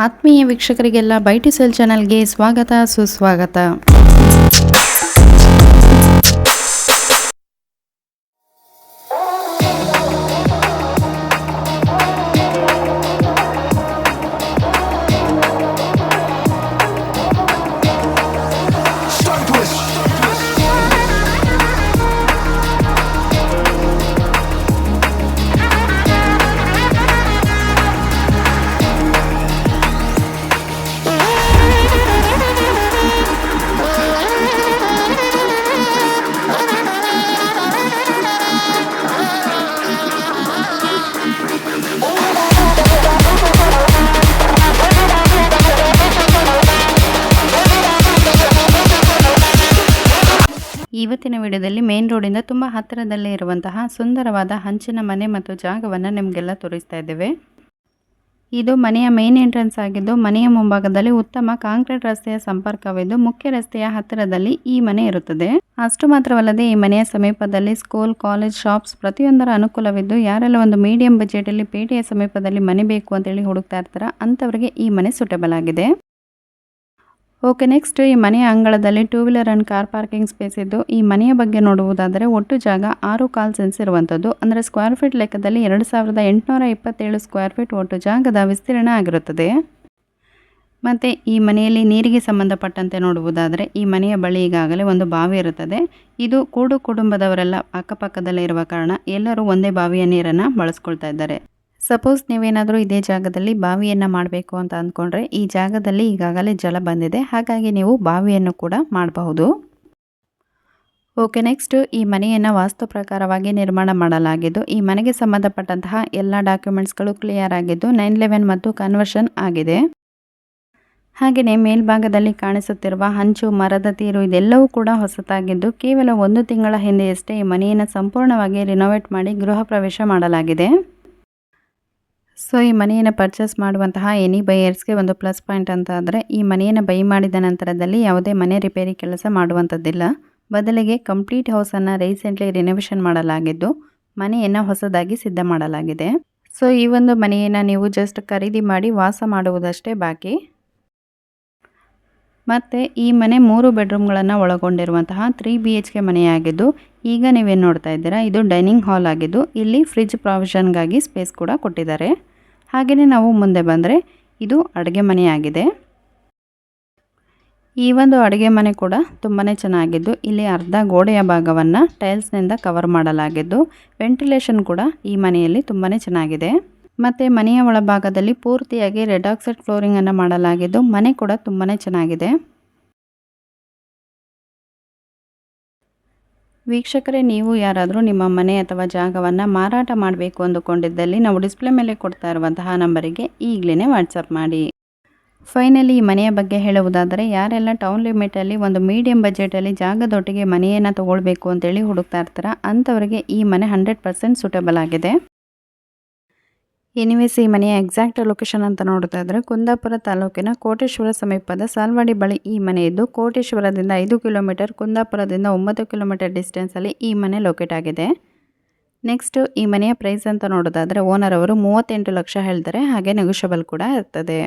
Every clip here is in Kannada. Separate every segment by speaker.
Speaker 1: ಆತ್ಮೀಯ ವೀಕ್ಷಕರಿಗೆಲ್ಲ ಬೈಟಿ ಸೆಲ್ ಚಾನಲ್ಗೆ ಸ್ವಾಗತ ಸುಸ್ವಾಗತ. ಇವತ್ತಿನ ವಿಡಿಯೋದಲ್ಲಿ ಮೇನ್ ರೋಡಿಂದ ತುಂಬ ಹತ್ತಿರದಲ್ಲೇ ಇರುವಂತಹ ಸುಂದರವಾದ ಹಂಚಿನ ಮನೆ ಮತ್ತು ಜಾಗವನ್ನು ನಿಮಗೆಲ್ಲ ತೋರಿಸ್ತಾ ಇದ್ದೇವೆ. ಇದು ಮನೆಯ ಮೇನ್ ಎಂಟ್ರೆನ್ಸ್ ಆಗಿದ್ದು ಮನೆಯ ಮುಂಭಾಗದಲ್ಲಿ ಉತ್ತಮ ಕಾಂಕ್ರೀಟ್ ರಸ್ತೆಯ ಸಂಪರ್ಕವಿದ್ದು ಮುಖ್ಯ ರಸ್ತೆಯ ಹತ್ತಿರದಲ್ಲಿ ಈ ಮನೆ ಇರುತ್ತದೆ. ಅಷ್ಟು ಮಾತ್ರವಲ್ಲದೆ ಈ ಮನೆಯ ಸಮೀಪದಲ್ಲಿ ಸ್ಕೂಲ್, ಕಾಲೇಜ್, ಶಾಪ್ಸ್ ಪ್ರತಿಯೊಂದರ ಅನುಕೂಲವಿದ್ದು ಯಾರೆಲ್ಲ ಒಂದು ಮೀಡಿಯಂ ಬಜೆಟಲ್ಲಿ ಪೇಟೆಯ ಸಮೀಪದಲ್ಲಿ ಮನೆ ಬೇಕು ಅಂತೇಳಿ ಹುಡುಕ್ತಾ ಇರ್ತಾರ ಅಂಥವರಿಗೆ ಈ ಮನೆ ಸೂಟಬಲ್ ಆಗಿದೆ. ಓಕೆ, ನೆಕ್ಸ್ಟ್ ಈ ಮನೆಯ ಅಂಗಳದಲ್ಲಿ 2 wheeler and car parking space ಇದ್ದು ಈ ಮನೆಯ ಬಗ್ಗೆ ನೋಡುವುದಾದರೆ ಒಟ್ಟು ಜಾಗ 6 ಕಾಲ್ ಸೆನ್ಸ್ ಇರುವಂಥದ್ದು, ಅಂದರೆ ಸ್ಕ್ವೇರ್ ಫೀಟ್ ಲೆಕ್ಕದಲ್ಲಿ 2827 ಸ್ಕ್ವೇರ್ ಫೀಟ್ ಒಟ್ಟು ಜಾಗದ ವಿಸ್ತೀರ್ಣ ಆಗಿರುತ್ತದೆ. ಮತ್ತು ಈ ಮನೆಯಲ್ಲಿ ನೀರಿಗೆ ಸಂಬಂಧಪಟ್ಟಂತೆ ನೋಡುವುದಾದರೆ ಈ ಮನೆಯ ಬಳಿ ಈಗಾಗಲೇ ಒಂದು ಬಾವಿ ಇರುತ್ತದೆ. ಇದು ಕೂಡು ಕುಟುಂಬದವರೆಲ್ಲ ಅಕ್ಕಪಕ್ಕದಲ್ಲೇ ಇರುವ ಕಾರಣ ಎಲ್ಲರೂ ಒಂದೇ ಬಾವಿಯ ನೀರನ್ನು ಬಳಸ್ಕೊಳ್ತಾ ಇದ್ದಾರೆ. ಸಪೋಸ್ ನೀವೇನಾದರೂ ಇದೇ ಜಾಗದಲ್ಲಿ ಬಾವಿಯನ್ನು ಮಾಡಬೇಕು ಅಂತ ಅಂದ್ಕೊಂಡ್ರೆ ಈ ಜಾಗದಲ್ಲಿ ಈಗಾಗಲೇ ಜಲ ಬಂದಿದೆ, ಹಾಗಾಗಿ ನೀವು ಬಾವಿಯನ್ನು ಕೂಡ ಮಾಡಬಹುದು. ಓಕೆ, ನೆಕ್ಸ್ಟ್ ಈ ಮನೆಯನ್ನು ವಾಸ್ತು ಪ್ರಕಾರವಾಗಿ ನಿರ್ಮಾಣ ಮಾಡಲಾಗಿದ್ದು ಈ ಮನೆಗೆ ಸಂಬಂಧಪಟ್ಟಂತಹ ಎಲ್ಲ ಡಾಕ್ಯುಮೆಂಟ್ಸ್ಗಳು ಕ್ಲಿಯರ್ ಆಗಿದ್ದು 911 ಮತ್ತು ಕನ್ವರ್ಷನ್ ಆಗಿದೆ. ಹಾಗೆಯೇ ಮೇಲ್ಭಾಗದಲ್ಲಿ ಕಾಣಿಸುತ್ತಿರುವ ಹಂಚು, ಮರದ ತೀರು ಇದೆಲ್ಲವೂ ಕೂಡ ಹೊಸತಾಗಿದ್ದು ಕೇವಲ 1 ತಿಂಗಳ ಹಿಂದೆಯಷ್ಟೇ ಈ ಮನೆಯನ್ನು ಸಂಪೂರ್ಣವಾಗಿ ರಿನೋವೇಟ್ ಮಾಡಿ ಗೃಹ ಪ್ರವೇಶ ಮಾಡಲಾಗಿದೆ. ಸೊ ಈ ಮನೆಯನ್ನು ಪರ್ಚೇಸ್ ಮಾಡುವಂತಹ ಎನಿ ಬೈಯರ್ಸ್ಗೆ ಒಂದು ಪ್ಲಸ್ ಪಾಯಿಂಟ್ ಅಂತ ಆದರೆ ಈ ಮನೆಯನ್ನು ಬೈ ಮಾಡಿದ ನಂತರದಲ್ಲಿ ಯಾವುದೇ ಮನೆ ರಿಪೇರಿ ಕೆಲಸ ಮಾಡುವಂಥದ್ದಿಲ್ಲ. ಬದಲಿಗೆ ಕಂಪ್ಲೀಟ್ ಹೌಸನ್ನು ರೀಸೆಂಟ್ಲಿ ರಿನೋವೇಷನ್ ಮಾಡಲಾಗಿದ್ದು ಮನೆಯನ್ನು ಹೊಸದಾಗಿ ಸಿದ್ಧ ಮಾಡಲಾಗಿದೆ. ಸೊ ಈ ಒಂದು ಮನೆಯನ್ನು ನೀವು ಜಸ್ಟ್ ಖರೀದಿ ಮಾಡಿ ವಾಸ ಮಾಡುವುದಷ್ಟೇ ಬಾಕಿ. ಮತ್ತು ಈ ಮನೆ 3 ಬೆಡ್ರೂಮ್ಗಳನ್ನು ಒಳಗೊಂಡಿರುವಂತಹ 3 BHK ಮನೆಯಾಗಿದ್ದು ಈಗ ನೀವೇನು ನೋಡ್ತಾ ಇದ್ದೀರಾ ಇದು ಡೈನಿಂಗ್ ಹಾಲ್ ಆಗಿದ್ದು ಇಲ್ಲಿ ಫ್ರಿಡ್ಜ್ ಪ್ರಾವಿಷನ್ಗಾಗಿ ಸ್ಪೇಸ್ ಕೂಡ ಕೊಟ್ಟಿದ್ದಾರೆ. ಹಾಗೆಯೇ ನಾವು ಮುಂದೆ ಬಂದರೆ ಇದು ಅಡುಗೆ ಮನೆಯಾಗಿದೆ. ಈ ಒಂದು ಅಡುಗೆ ಮನೆ ಕೂಡ ತುಂಬಾ ಚೆನ್ನಾಗಿದ್ದು ಇಲ್ಲಿ ಅರ್ಧ ಗೋಡೆಯ ಭಾಗವನ್ನು ಟೈಲ್ಸ್ನಿಂದ ಕವರ್ ಮಾಡಲಾಗಿದ್ದು ವೆಂಟಿಲೇಷನ್ ಕೂಡ ಈ ಮನೆಯಲ್ಲಿ ತುಂಬಾ ಚೆನ್ನಾಗಿದೆ. ಮತ್ತು ಮನೆಯ ಒಳಭಾಗದಲ್ಲಿ ಪೂರ್ತಿಯಾಗಿ ರೆಡ್ ಆಕ್ಸೈಡ್ ಫ್ಲೋರಿಂಗನ್ನು ಮಾಡಲಾಗಿದ್ದು ಮನೆ ಕೂಡ ತುಂಬಾ ಚೆನ್ನಾಗಿದೆ. ವೀಕ್ಷಕರೇ, ನೀವು ಯಾರಾದರೂ ನಿಮ್ಮ ಮನೆ ಅಥವಾ ಜಾಗವನ್ನು ಮಾರಾಟ ಮಾಡಬೇಕು ಅಂದುಕೊಂಡಿದ್ದಲ್ಲಿ ನಾವು ಡಿಸ್ಪ್ಲೇ ಮೇಲೆ ಕೊಡ್ತಾ ಇರುವಂತಹ ನಂಬರಿಗೆ ಈಗಲೇ ವಾಟ್ಸಪ್ ಮಾಡಿ. ಫೈನಲಿ ಈ ಮನೆಯ ಬಗ್ಗೆ ಹೇಳುವುದಾದರೆ ಯಾರೆಲ್ಲ ಟೌನ್ ಲಿಮಿಟಲ್ಲಿ ಒಂದು ಮೀಡಿಯಂ ಬಜೆಟಲ್ಲಿ ಜಾಗದೊಟ್ಟಿಗೆ ಮನೆಯನ್ನು ತೊಗೊಳ್ಬೇಕು ಅಂತೇಳಿ ಹುಡುಕ್ತಾ ಇರ್ತಾರ ಅಂಥವರಿಗೆ ಈ ಮನೆ 100% ಸೂಟಬಲ್ ಆಗಿದೆ. ಎನಿವೇಸ್ ಈ ಮನೆಯ ಎಕ್ಸಾಕ್ಟ್ ಲೊಕೇಶನ್ ಅಂತ ನೋಡ್ತಾ ಇದ್ದರೆ ಕುಂದಾಪುರ ತಾಲೂಕಿನ ಕೋಟೇಶ್ವರ ಸಮೀಪದ ಸಾಲ್ವಾಡಿ ಬಳಿ ಈ ಮನೆ ಇದ್ದು ಕೋಟೇಶ್ವರದಿಂದ 5 ಕಿಲೋಮೀಟರ್, ಕುಂದಾಪುರದಿಂದ 9 ಕಿಲೋಮೀಟರ್ ಡಿಸ್ಟೆನ್ಸಲ್ಲಿ ಈ ಮನೆ ಲೊಕೇಟ್ ಆಗಿದೆ. ನೆಕ್ಸ್ಟ್ ಈ ಮನೆಯ ಪ್ರೈಸ್ ಅಂತ ನೋಡೋದಾದರೆ ಓನರ್ ಅವರು 38 ಲಕ್ಷ ಹೇಳ್ತಾರೆ, ಹಾಗೆ ನೆಗೋಷಿಯಬಲ್ ಕೂಡ ಇರ್ತದೆ.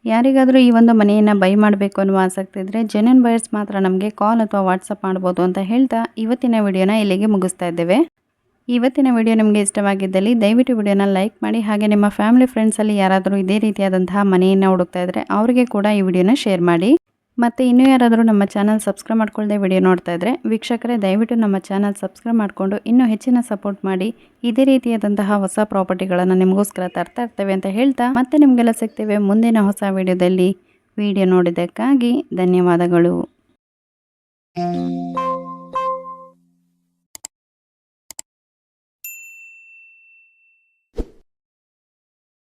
Speaker 1: ಯಾರಿಗಾದರೂ ಈ ಒಂದು ಮನೆಯನ್ನು ಬೈ ಮಾಡಬೇಕು ಅನ್ನುವ ಆಸಕ್ತಿ ಇದ್ದರೆ ಜೆನ್ಯೂನ್ ಬಯರ್ಸ್ ಮಾತ್ರ ನಮಗೆ ಕಾಲ್ ಅಥವಾ ವಾಟ್ಸಪ್ ಮಾಡ್ಬೋದು ಅಂತ ಹೇಳ್ತಾ ಇವತ್ತಿನ ವಿಡಿಯೋನ ಇಲ್ಲಿಗೆ ಮುಗಿಸ್ತಾ ಇದ್ದೇವೆ. ಇವತ್ತಿನ ವಿಡಿಯೋ ನಿಮಗೆ ಇಷ್ಟವಾಗಿದ್ದಲ್ಲಿ ದಯವಿಟ್ಟು ವಿಡಿಯೋನ ಲೈಕ್ ಮಾಡಿ, ಹಾಗೆ ನಿಮ್ಮ ಫ್ಯಾಮಿಲಿ ಫ್ರೆಂಡ್ಸಲ್ಲಿ ಯಾರಾದರೂ ಇದೇ ರೀತಿಯಾದಂತಹ ಮನೆಯನ್ನು ಹುಡುಕ್ತಾ ಇದ್ದರೆ ಅವರಿಗೆ ಕೂಡ ಈ ವಿಡಿಯೋನ ಶೇರ್ ಮಾಡಿ. ಮತ್ತು ಇನ್ನೂ ಯಾರಾದರೂ ನಮ್ಮ ಚಾನಲ್ ಸಬ್ಸ್ಕ್ರೈಬ್ ಮಾಡ್ಕೊಳ್ಳದೆ ವಿಡಿಯೋ ನೋಡ್ತಾ ಇದ್ದರೆ ವೀಕ್ಷಕರೇ ದಯವಿಟ್ಟು ನಮ್ಮ ಚಾನಲ್ ಸಬ್ಸ್ಕ್ರೈಬ್ ಮಾಡಿಕೊಂಡು ಇನ್ನೂ ಹೆಚ್ಚಿನ ಸಪೋರ್ಟ್ ಮಾಡಿ. ಇದೇ ರೀತಿಯಾದಂತಹ ಹೊಸ ಪ್ರಾಪರ್ಟಿಗಳನ್ನು ನಿಮಗೋಸ್ಕರ ತರ್ತಾ ಇರ್ತೇವೆ ಅಂತ ಹೇಳ್ತಾ ಮತ್ತೆ ನಿಮಗೆಲ್ಲ ಸಿಗ್ತೇವೆ ಮುಂದಿನ ಹೊಸ ವಿಡಿಯೋದಲ್ಲಿ. ವಿಡಿಯೋ ನೋಡಿದ್ದಕ್ಕಾಗಿ ಧನ್ಯವಾದಗಳು.